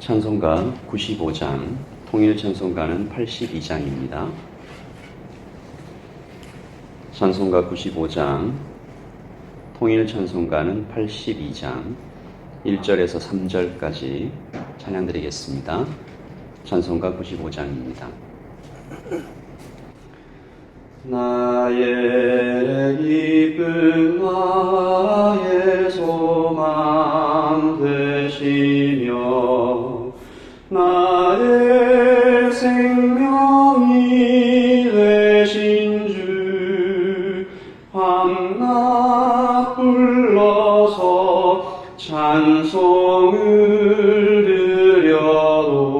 찬송가 95장, 통일찬송가는 82장입니다. 찬송가 95장, 통일찬송가는 82장, 1절에서 3절까지 찬양드리겠습니다. 찬송가 95장입니다. 나의 기쁨 나의 소망 되시며 나의 생명이 되신 주 밤낮 불러서 찬송을 드려도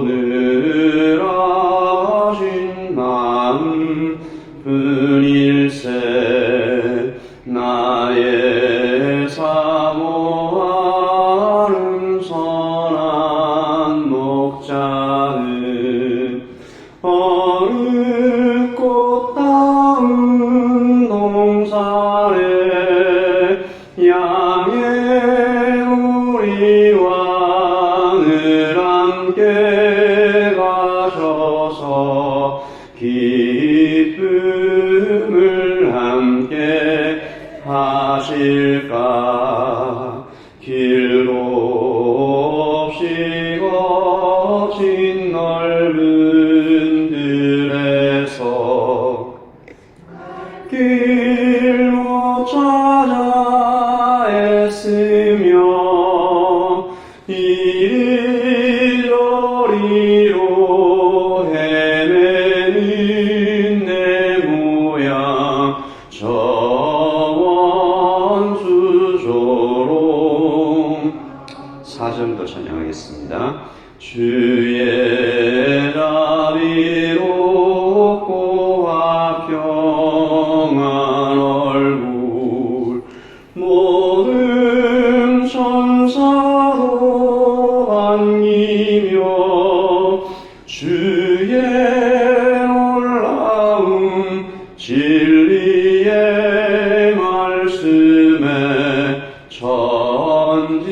늘 하신 마음 뿐일세. 나의 사모하는 선한 목자는 어느 꽃다운 동산에 양의 우리와 늘 함께 가셔서 기쁨을 함께 하실까. 길도 없이 거친 넓은 들에서 길 못 찾아 애쓰며 이리저리로 헤매는 내 모양 저 원수조롱. 4절도 찬양하겠습니다. 주의 자비롭고와 평안 얼굴 모든 천사도 반기며 주의 놀라운 진리의 말씀에 천지가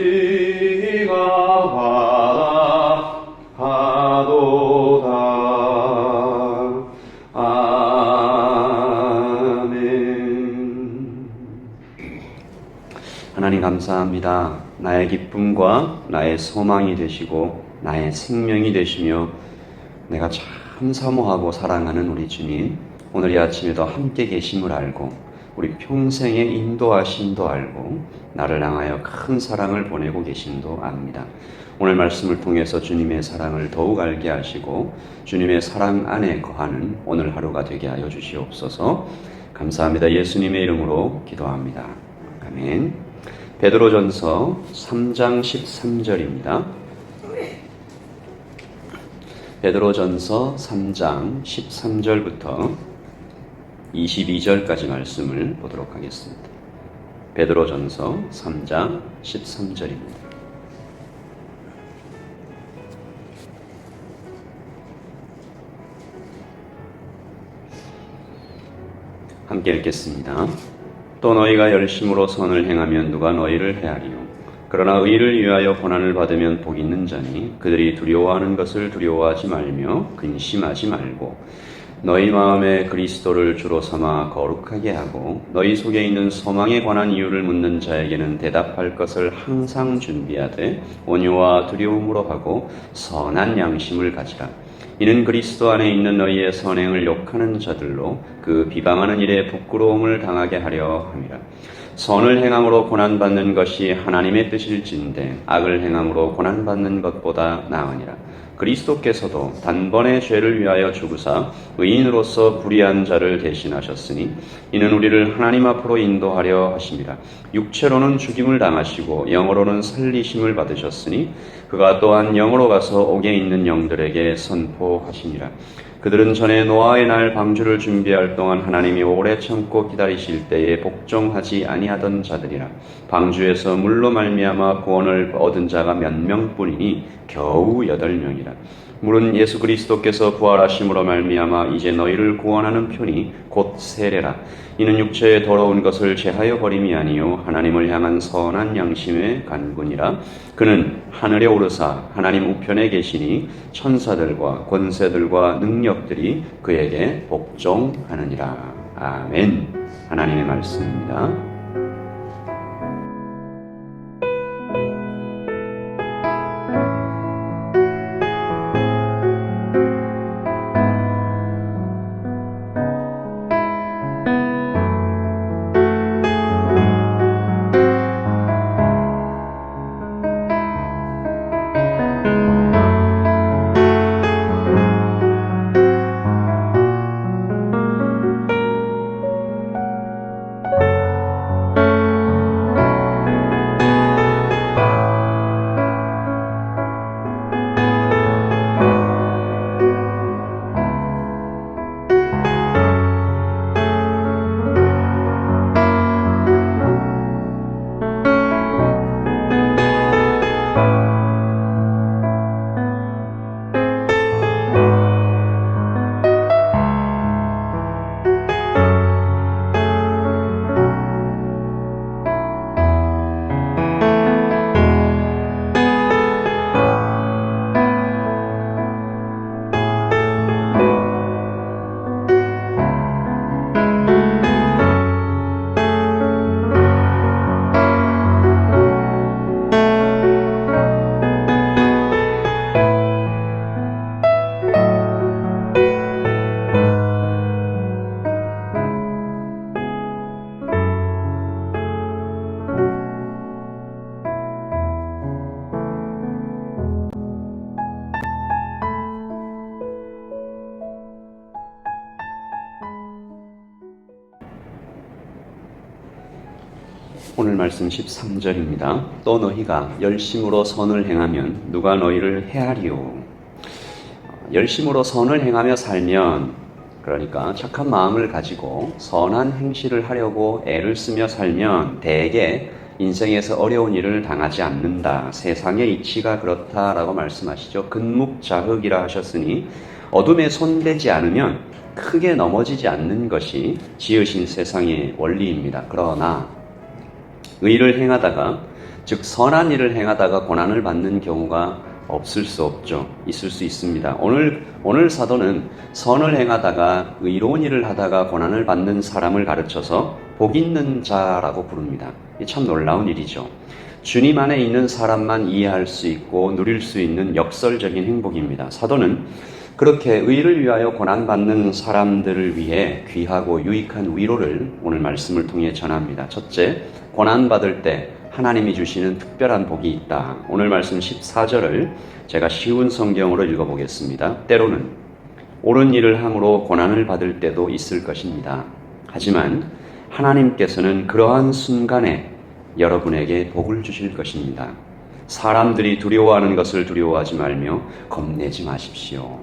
바라하도다. 아멘. 하나님 감사합니다. 나의 기쁨과 나의 소망이 되시고 나의 생명이 되시며 내가 참 사모하고 사랑하는 우리 주님, 오늘 이 아침에도 함께 계심을 알고 우리 평생의 인도하심도 알고 나를 향하여 큰 사랑을 보내고 계심도 압니다. 오늘 말씀을 통해서 주님의 사랑을 더욱 알게 하시고 주님의 사랑 안에 거하는 오늘 하루가 되게 하여 주시옵소서. 감사합니다. 예수님의 이름으로 기도합니다. 아멘. 베드로전서 3장 13절입니다. 베드로전서 3장 13절부터 22절까지 말씀을 보도록 하겠습니다. 베드로전서 3장 13절입니다. 함께 읽겠습니다. 또 너희가 열심으로 선을 행하면 누가 너희를 해하리요. 그러나 의를 위하여 고난을 받으면 복 있는 자니 그들이 두려워하는 것을 두려워하지 말며 근심하지 말고 너희 마음에 그리스도를 주로 삼아 거룩하게 하고 너희 속에 있는 소망에 관한 이유를 묻는 자에게는 대답할 것을 항상 준비하되 온유와 두려움으로 하고 선한 양심을 가지라. 이는 그리스도 안에 있는 너희의 선행을 욕하는 자들로 그 비방하는 일에 부끄러움을 당하게 하려 함이라. 선을 행함으로 고난받는 것이 하나님의 뜻일진데 악을 행함으로 고난받는 것보다 나으니라. 그리스도께서도 단번에 죄를 위하여 죽으사 의인으로서 불의한 자를 대신하셨으니 이는 우리를 하나님 앞으로 인도하려 하심이라. 육체로는 죽임을 당하시고 영으로는 살리심을 받으셨으니 그가 또한 영으로 가서 옥에 있는 영들에게 선포하시니라. 그들은 전에 노아의 날 방주를 준비할 동안 하나님이 오래 참고 기다리실 때에 복종하지 아니하던 자들이라. 방주에서 물로 말미암아 구원을 얻은 자가 몇 명뿐이니 겨우 8명이라. 물은 예수 그리스도께서 부활하심으로 말미암아 이제 너희를 구원하는 편이 곧 세례라. 이는 육체의 더러운 것을 제하여 버림이 아니요 하나님을 향한 선한 양심의 간구니라. 그는 하늘에 오르사 하나님 우편에 계시니 천사들과 권세들과 능력들이 그에게 복종하느니라. 아멘. 하나님의 말씀입니다. 오늘 말씀 13절입니다. 또 너희가 열심으로 선을 행하면 누가 너희를 해하리요. 열심으로 선을 행하며 살면, 그러니까 착한 마음을 가지고 선한 행실을 하려고 애를 쓰며 살면 대개 인생에서 어려운 일을 당하지 않는다. 세상의 이치가 그렇다라고 말씀하시죠. 근묵자흑이라 하셨으니 어둠에 손대지 않으면 크게 넘어지지 않는 것이 지으신 세상의 원리입니다. 그러나 의를 행하다가, 즉 선한 일을 행하다가 고난을 받는 경우가 없을 수 없죠. 있을 수 있습니다. 오늘 사도는 선을 행하다가 의로운 일을 하다가 고난을 받는 사람을 가르쳐서 복 있는 자라고 부릅니다. 참 놀라운 일이죠. 주님 안에 있는 사람만 이해할 수 있고 누릴 수 있는 역설적인 행복입니다. 사도는 그렇게 의를 위하여 고난받는 사람들을 위해 귀하고 유익한 위로를 오늘 말씀을 통해 전합니다. 첫째, 고난받을 때 하나님이 주시는 특별한 복이 있다. 오늘 말씀 14절을 제가 쉬운 성경으로 읽어보겠습니다. 때로는 옳은 일을 함으로 고난을 받을 때도 있을 것입니다. 하지만 하나님께서는 그러한 순간에 여러분에게 복을 주실 것입니다. 사람들이 두려워하는 것을 두려워하지 말며 겁내지 마십시오.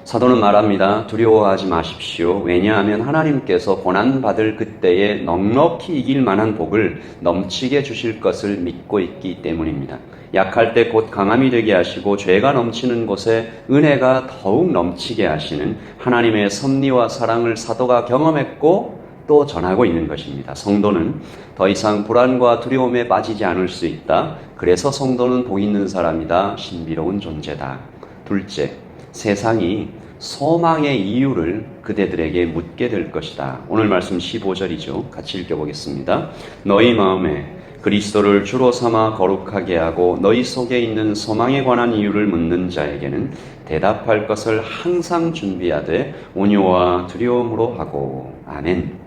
사도는 말합니다. 두려워하지 마십시오. 왜냐하면 하나님께서 고난받을 그때에 넉넉히 이길 만한 복을 넘치게 주실 것을 믿고 있기 때문입니다. 약할 때 곧 강함이 되게 하시고 죄가 넘치는 곳에 은혜가 더욱 넘치게 하시는 하나님의 섭리와 사랑을 사도가 경험했고 또 전하고 있는 것입니다. 성도는 더 이상 불안과 두려움에 빠지지 않을 수 있다. 그래서 성도는 복 있는 사람이다. 신비로운 존재다. 둘째, 세상이 소망의 이유를 그대들에게 묻게 될 것이다. 오늘 말씀 15절이죠. 같이 읽어보겠습니다. 너희 마음에 그리스도를 주로 삼아 거룩하게 하고 너희 속에 있는 소망에 관한 이유를 묻는 자에게는 대답할 것을 항상 준비하되 온유와 두려움으로 하고. 아멘.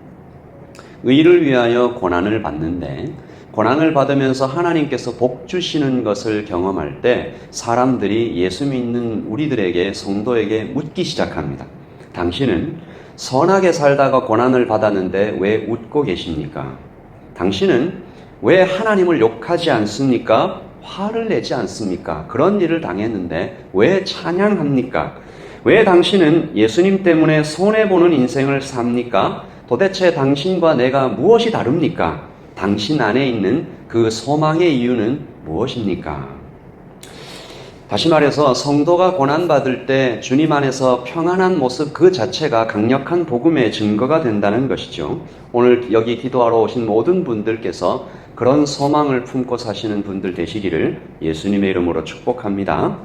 의를 위하여 고난을 받는데 고난을 받으면서 하나님께서 복 주시는 것을 경험할 때 사람들이 예수 믿는 우리들에게, 성도에게 묻기 시작합니다. 당신은 선하게 살다가 고난을 받았는데 왜 웃고 계십니까? 당신은 왜 하나님을 욕하지 않습니까? 화를 내지 않습니까? 그런 일을 당했는데 왜 찬양합니까? 왜 당신은 예수님 때문에 손해보는 인생을 삽니까? 도대체 당신과 내가 무엇이 다릅니까? 당신 안에 있는 그 소망의 이유는 무엇입니까? 다시 말해서 성도가 고난받을 때 주님 안에서 평안한 모습 그 자체가 강력한 복음의 증거가 된다는 것이죠. 오늘 여기 기도하러 오신 모든 분들께서 그런 소망을 품고 사시는 분들 되시기를 예수님의 이름으로 축복합니다.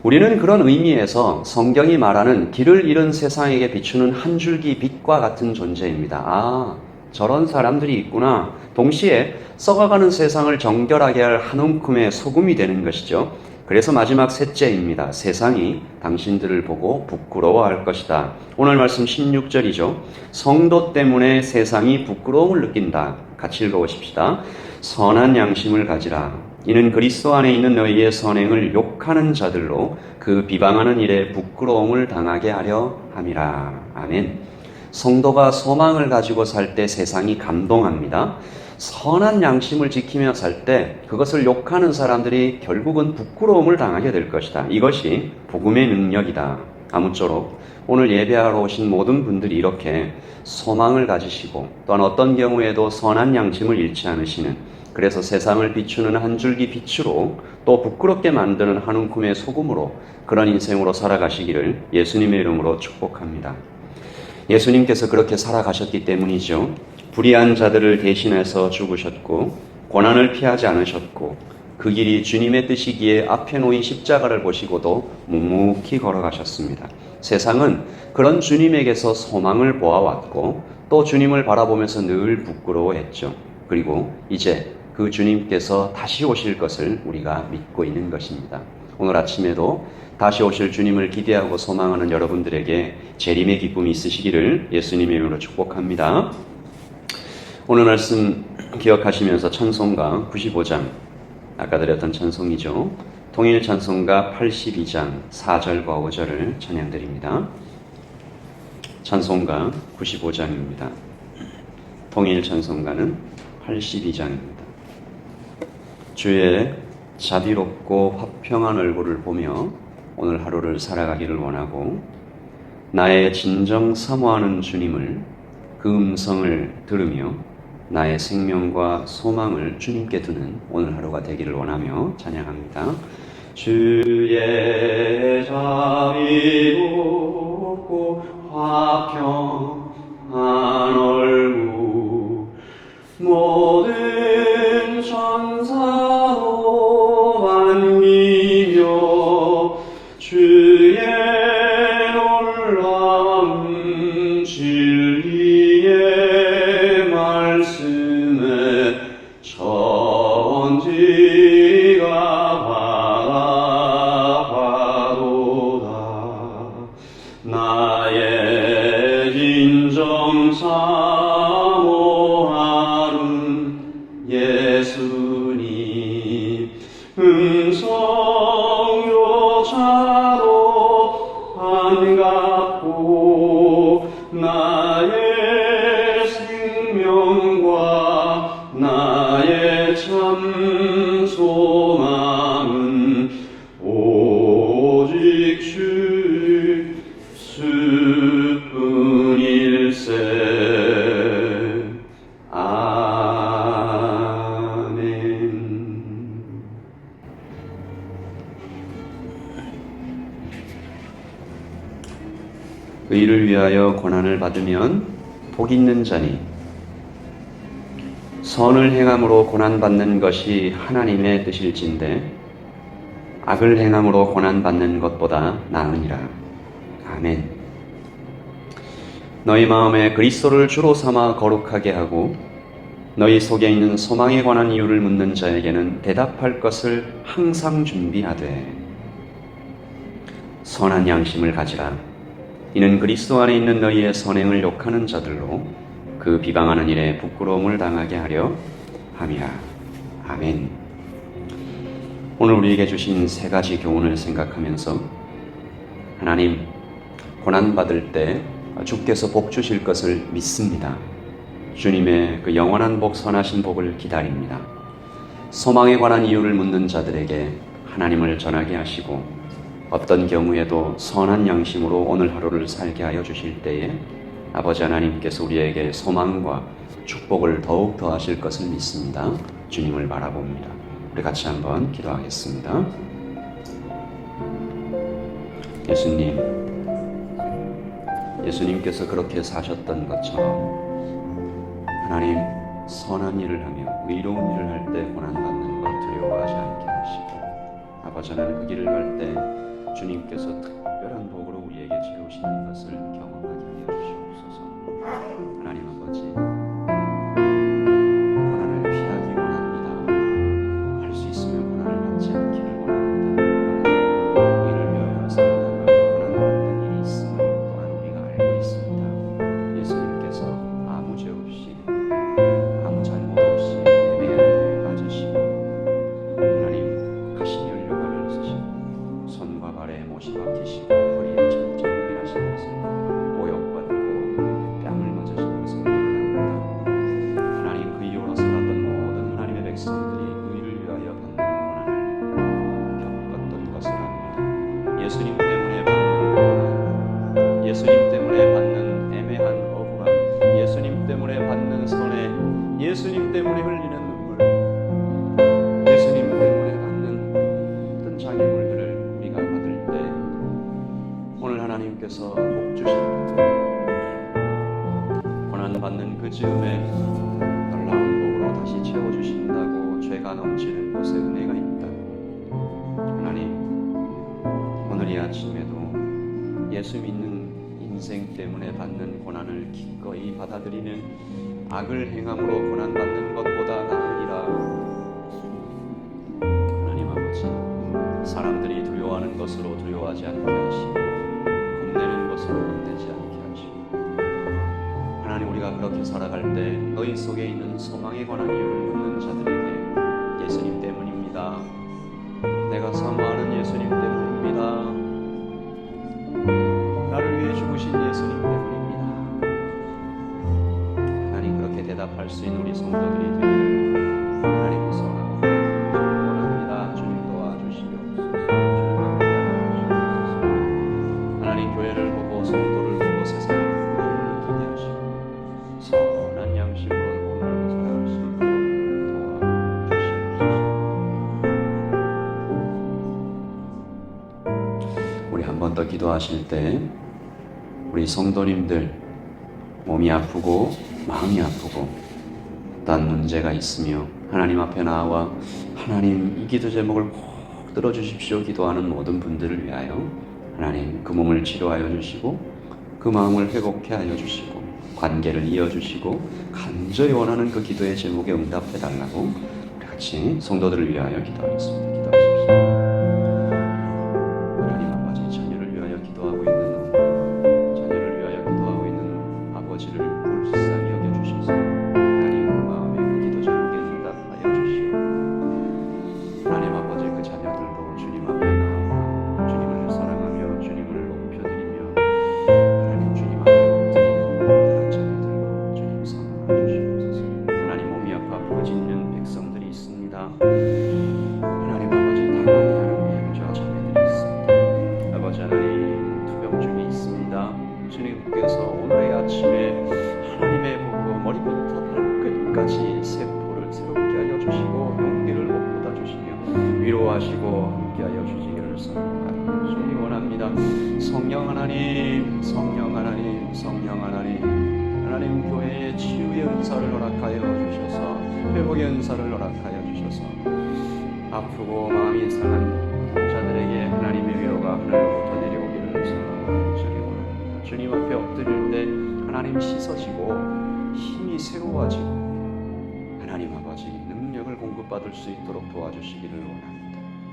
우리는 그런 의미에서 성경이 말하는 길을 잃은 세상에게 비추는 한 줄기 빛과 같은 존재입니다. 아, 저런 사람들이 있구나. 동시에 썩어가는 세상을 정결하게 할 한 움큼의 소금이 되는 것이죠. 그래서 마지막 셋째입니다. 세상이 당신들을 보고 부끄러워할 것이다. 오늘 말씀 16절이죠. 성도 때문에 세상이 부끄러움을 느낀다. 같이 읽어보십시다. 선한 양심을 가지라. 이는 그리스도 안에 있는 너희의 선행을 욕하는 자들로 그 비방하는 일에 부끄러움을 당하게 하려 함이라. 아멘. 성도가 소망을 가지고 살 때 세상이 감동합니다. 선한 양심을 지키며 살 때 그것을 욕하는 사람들이 결국은 부끄러움을 당하게 될 것이다. 이것이 복음의 능력이다. 아무쪼록 오늘 예배하러 오신 모든 분들이 이렇게 소망을 가지시고 또한 어떤 경우에도 선한 양심을 잃지 않으시는, 그래서 세상을 비추는 한 줄기 빛으로 또 부끄럽게 만드는 한 움큼의 소금으로 그런 인생으로 살아가시기를 예수님의 이름으로 축복합니다. 예수님께서 그렇게 살아가셨기 때문이죠. 불의한 자들을 대신해서 죽으셨고 고난을 피하지 않으셨고 그 길이 주님의 뜻이기에 앞에 놓인 십자가를 보시고도 묵묵히 걸어가셨습니다. 세상은 그런 주님에게서 소망을 보아왔고 또 주님을 바라보면서 늘 부끄러워했죠. 그리고 이제 그 주님께서 다시 오실 것을 우리가 믿고 있는 것입니다. 오늘 아침에도 다시 오실 주님을 기대하고 소망하는 여러분들에게 재림의 기쁨이 있으시기를 예수님의 이름으로 축복합니다. 오늘 말씀 기억하시면서 찬송가 95장, 아까 드렸던 찬송이죠. 통일 찬송가 82장 4절과 5절을 찬양드립니다. 찬송가 95장입니다. 통일 찬송가는 82장입니다. 주의 자비롭고 화평한 얼굴을 보며 오늘 하루를 살아가기를 원하고 나의 진정 사모하는 주님을 그 음성을 들으며 나의 생명과 소망을 주님께 두는 오늘 하루가 되기를 원하며 찬양합니다. 주의 자비롭고 화평한 얼굴 모든 천사도 반기며 주의 놀라운 진리의 말씀에 천지가 바라봐도다. 나의 진정 사모하는 예수님 음성조차도 반갑고 나의 생명과 나의 참 소망은 오직 주뿐일세. 아멘. 의를 위하여 고난을 받으면 복 있는 자니 선을 행함으로 고난받는 것이 하나님의 뜻일진데 악을 행함으로 고난받는 것보다 나으니라. 아멘. 너희 마음에 그리스도를 주로 삼아 거룩하게 하고 너희 속에 있는 소망에 관한 이유를 묻는 자에게는 대답할 것을 항상 준비하되 선한 양심을 가지라. 이는 그리스도 안에 있는 너희의 선행을 욕하는 자들로 그 비방하는 일에 부끄러움을 당하게 하려 함이라. 아멘. 오늘 우리에게 주신 세 가지 교훈을 생각하면서 하나님, 고난받을 때 주께서 복 주실 것을 믿습니다. 주님의 그 영원한 복, 선하신 복을 기다립니다. 소망에 관한 이유를 묻는 자들에게 하나님을 전하게 하시고 어떤 경우에도 선한 양심으로 오늘 하루를 살게 하여 주실 때에 아버지 하나님께서 우리에게 소망과 축복을 더욱 더하실 것을 믿습니다. 주님을 바라봅니다. 우리 같이 한번 기도하겠습니다. 예수님께서 그렇게 사셨던 것처럼 하나님 선한 일을 하며 의로운 일을 할 때 고난받는 것 두려워하지 않게 하시고, 아버지 하나님 그 길을 갈 때 주님께서 특별한 복으로 우리에게 채우시는 것을 경험하게 하여 주시옵소서. 하나님 아버지, 고난을 피하기 원합니다. 할 수 있으면 고난을 받지 않기를 원합니다. 이를 위하여 살다가 고난받는 일이 있음을 또한 우리가 알고 있습니다. 예수님께서 아무 죄 없이 아무 잘못 없이 애매한 데에 빠지시고 하나님 가시 연료관을 쓰시고 손과 발에 못이 박히시고 허리에 천장을 하신 것을 모욕받고 뺨을 맞으신 것을 우리가 압니다. 하나님 그 이후로 살았던 모든 하나님의 백성들이 의를 위하여 받는 고난을 겪었던 것을 압니다. 예수님 때문에 받는 고난, 예수님 때문에 받는 애매한 억울함, 예수님 때문에 받는 손해, 예수님 때문에 흘리는 눈물, 예수님 때문에 받는 모든 장애물들을 우리가 받을 때 오늘 하나님께서 복 주시는 고난받는 그 즈음에 놀라운 복으로 다시 채워주신다고 죄가 넘치는 곳에 은혜가 있다고. 하나님, 오늘 이 아침에도 예수 믿는 인생 때문에 받는 고난을 기꺼이 받아들이는 악을 행함으로 고난받는 것보다 나으리라. 하나님 아버지, 사람들이 두려워하는 것으로 두려워하지 않게 하시고 겁내는 것으로 겁내지 않게 하시고, 하나님 우리가 그렇게 살아갈 때 너희 속에 있는 소망에 관한 이유를 묻는 자들에게 예수님 때문입니다. 내가 사모하는 예수님 때문입니다. 나를 위해 죽으신 예수님 때문입니다. 하나님 그렇게 대답할 수 있는 우리 성도들이 되기를 하나님 소원합니다. 주님 도와주시옵소서. 주님 함께하시옵소서. 하나님 교회를 보고 성도를 보고 세상의 부끄러움을 느끼게 하시고 선한 양심으로 오늘 살아갈 수 있도록 도와주시옵소서. 우리 한 번 더 기도하실 때 우리 성도님들 몸이 아프고 마음이 아프고 어떤 문제가 있으며 하나님 앞에 나와 하나님 이 기도 제목을 꼭 들어주십시오 기도하는 모든 분들을 위하여 하나님 그 몸을 치료하여 주시고 그 마음을 회복해 하여 주시고 관계를 이어주시고 간절히 원하는 그 기도의 제목에 응답해 달라고 우리 같이 성도들을 위하여 기도하겠습니다. 기도하십시오. 위로하시고 함께하여 주시기를 소원히 원합니다. 성령 하나님, 성령 하나님, 성령 하나님, 하나님 교회의 치유의 은사를 허락하여 주셔서 회복의 은사를 허락하여 주셔서 아프고 마음이 상한 자들에게 하나님의 위로가 하늘로부터 내려오기를 소원히 원합니다. 주님 앞에 엎드릴 때 하나님 씻어지고 힘이 새로워지고 하나님 아버지 능력을 공급받을 수 있도록 도와주시기를 원합니다.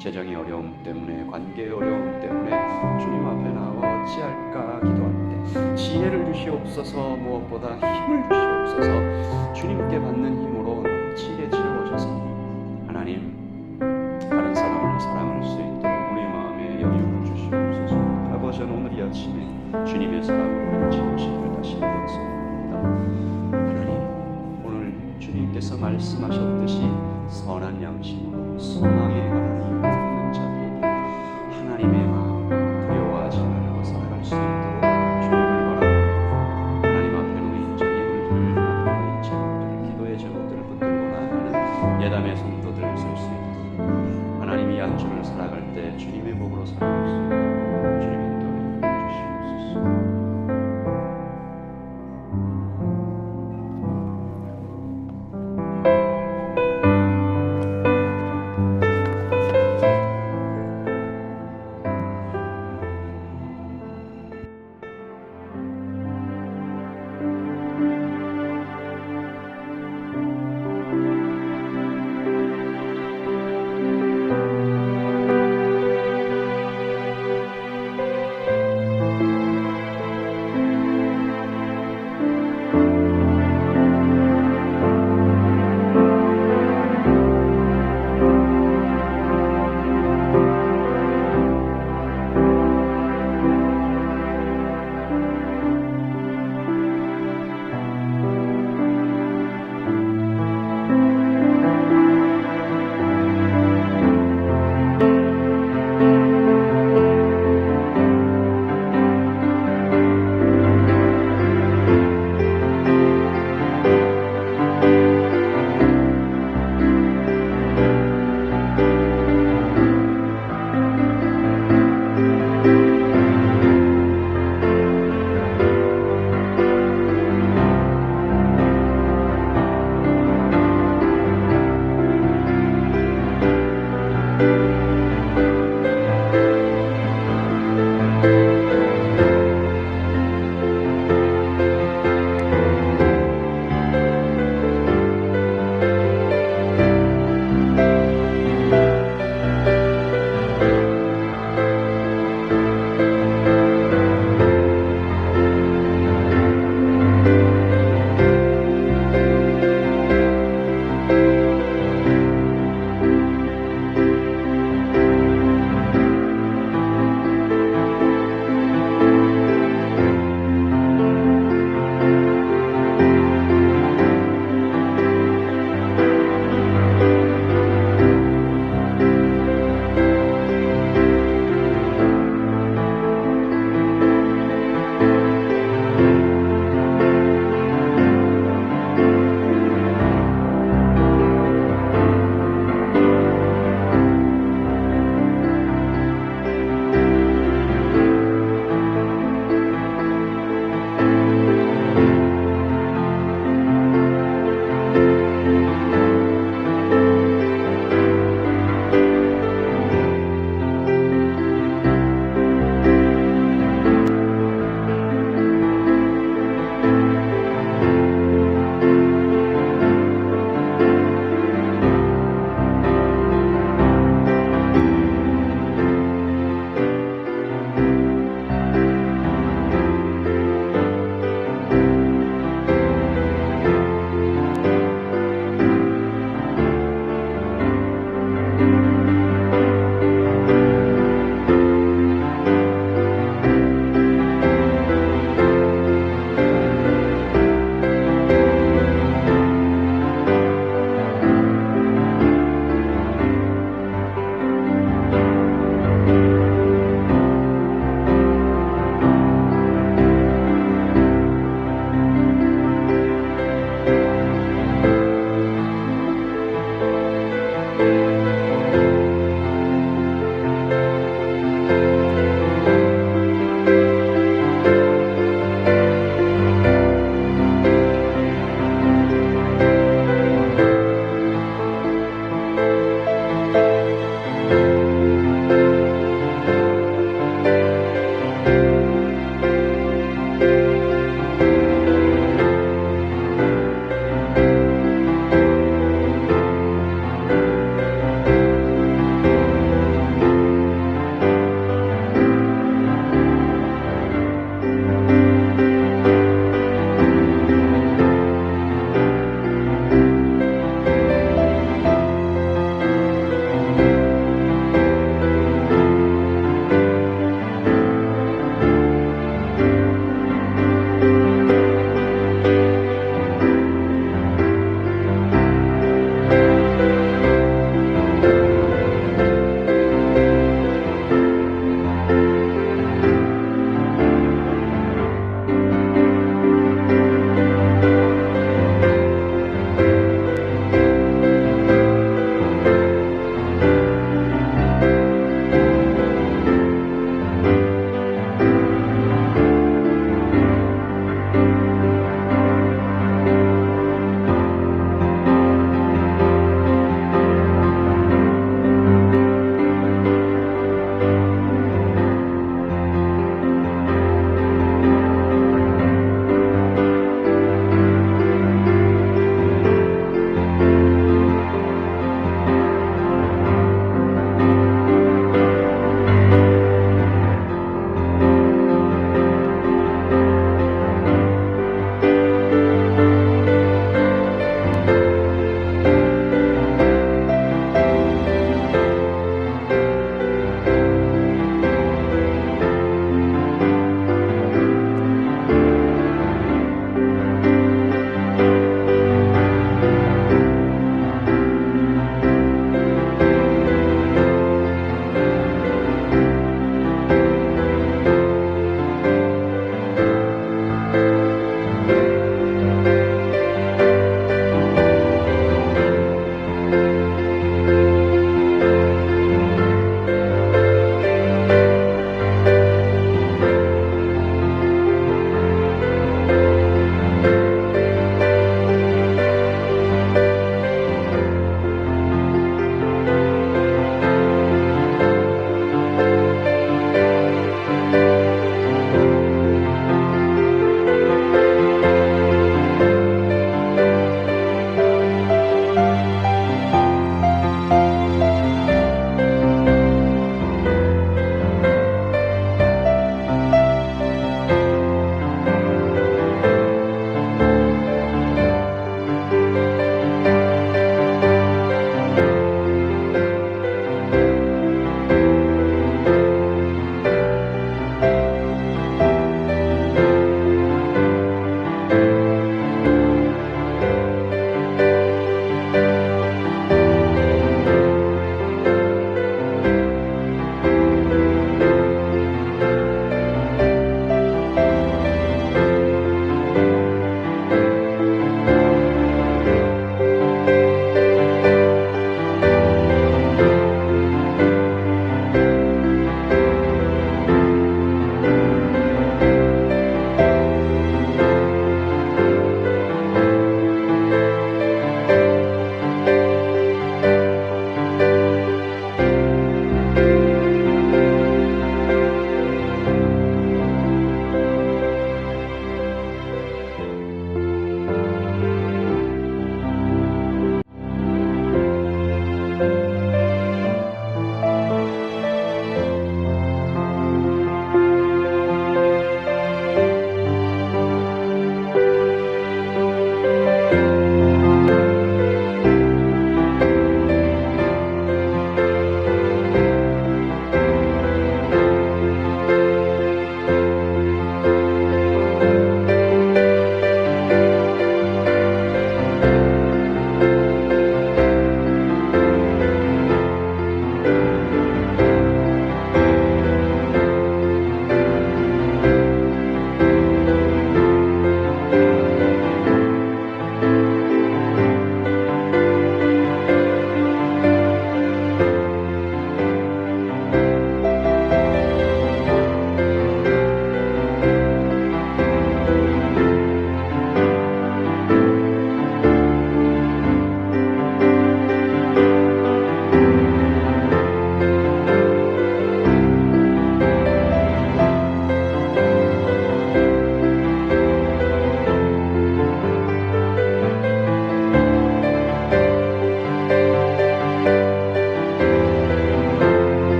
재정의 어려움 때문에 관계의 어려움 때문에 주님 앞에 나와 어찌할까 기도할 때 지혜를 주시옵소서. 무엇보다 힘을 주시옵소서. 주님께 받는 힘으로 넘치게 채워져서 하나님 다른 사람을 사랑할 수 있도록 우리 마음에 여유를 주시옵소서. 아버지 오늘 이 아침에 주님의 사랑으로 채우시기를 다시 기도합니다. 하나님 오늘 주님께서 말씀하셨듯이 선한 양심으로 소망에 관한 이유를 묻는 자들에게 하나님의 마음 두려워하지 말고 살아갈 수 있도록 주님을 바라보고 하나님 앞에 놓인 자기물들을 앞에 놓인 제목들을 기도의 제목들을 붙들고 나아가는 예담의 성도들 설 수 있도록 하나님이 한 주를 살아갈 때 주님의 복으로 살아갈 수 있도록 주님의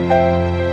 아멘.